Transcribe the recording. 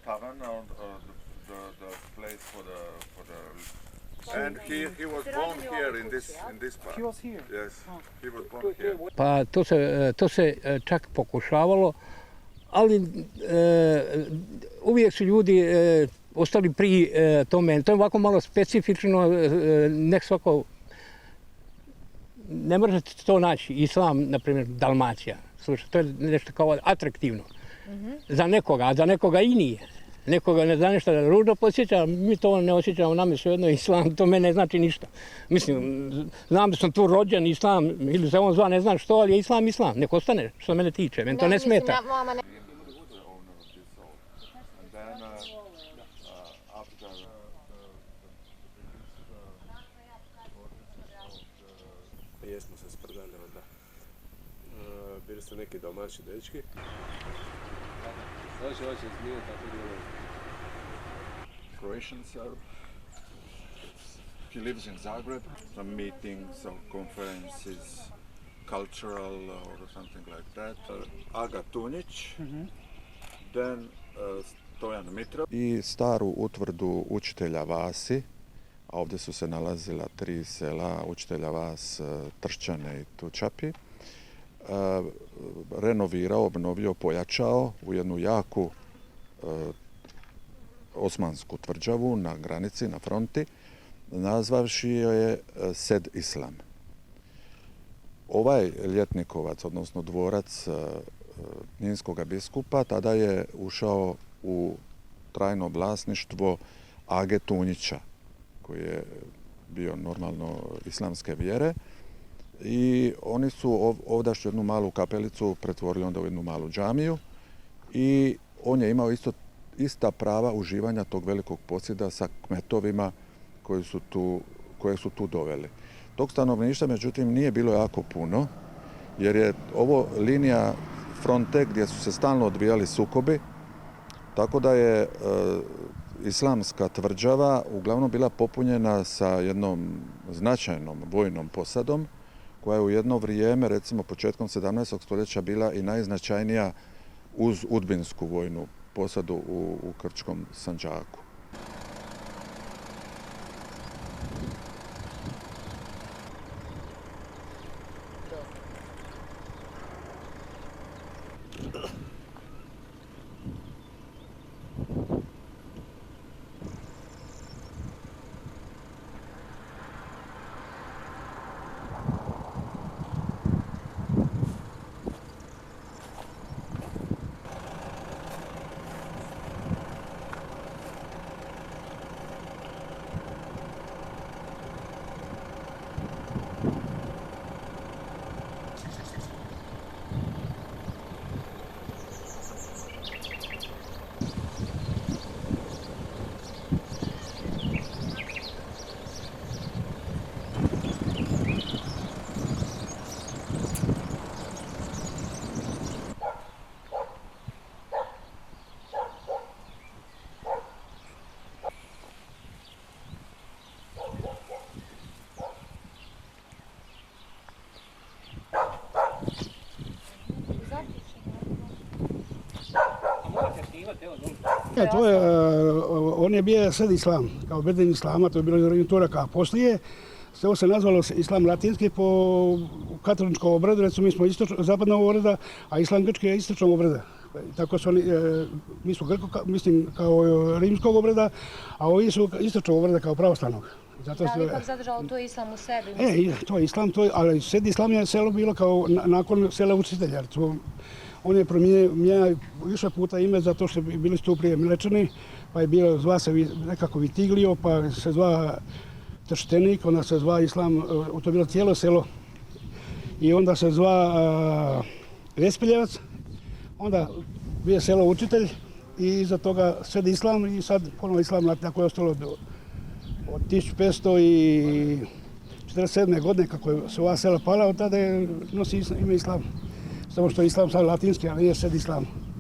Tavern and the place for the and he was born here in this part. He was here. Yes, he was born here. Pa to se čak pokušavalo, ali uvijek su ljudi ostali pri tome. To je ovako malo specifično, nek svako, možete to naći, islam, na primjer, Dalmacija. Slušaj, to je nešto kao atraktivno. Za nekoga, a za nekoga i nije. Nekoga ne zna nešto ružno posjeća, mi to ne osjećamo, nam je svejedno islam, to mene ne znači ništa. Mislim, znam da sam tu rođen, islam, ili se on zva, ne znam što, ali je islam, nek ostane, što mene tiče, meni to ne smeta. Jesmo se sprdali onda. Bili su neki domaći dečki. Hoće smije tako djeluje. Croatian Serb. He lives in Zagreb. Some meetings, some conferences, cultural or something like that. Aga Tunić. Then Stojan Mitrov. I staru utvrdu učitelja Vasi, a ovdje su se nalazila 3 sela, učitelja Vas, Tršćane i Tučapi, renovirao, obnovio, pojačao u jednu jaku osmansku tvrđavu na granici, na fronti, nazvavši je Sed Islam. Ovaj ljetnikovac, odnosno dvorac ninskoga biskupa, tada je ušao u trajno vlasništvo Age Tunjića, koji je bio normalno islamske vjere, i oni su ovdašnju jednu malu kapelicu pretvorili onda u jednu malu džamiju i on je imao ista prava uživanja tog velikog posjeda sa kmetovima koje su tu doveli. Tog stanovništva, međutim, nije bilo jako puno, jer je ovo linija fronte gdje su se stalno odvijali sukobi, tako da je islamska tvrđava uglavnom bila popunjena sa jednom značajnom vojnom posadom, koja je u jedno vrijeme, recimo početkom 17. stoljeća, bila i najznačajnija uz udbinsku vojnu posadu u Krčkom Sandžaku. On je bio Sed Islam, kao bedin islama, to je bilo iz Turaka, a poslije ovo se nazvalo islam latinski po katoličkom obredu, recimo mi smo zapadnog obreda, a islam grčki je istočnog obreda. Tako su oni, mi smo mislim kao rimskog obreda, a ovi su istočnog obreda kao pravoslavnog. Da li je zadržalo to islam u sebi? To je islam, ali Sed Islam je selo bilo kao nakon sela učitelja. On je promijenio više puta ime zato što bili su tu prije Milečani, pa je bilo, zva se nekako Vitiglio, pa se zva Trštenik, onda se zva Islam, to je bilo cijelo selo. I onda se zva Vespiljevac, onda bio selo učitelj i iza toga Sed Islam i sad ponovno Islam, tako je ostalo od 1547. godine kako se ova sela pala, od tada nosi ime Islam. Samo što je islam sad latinski, ali nije Sed Islam.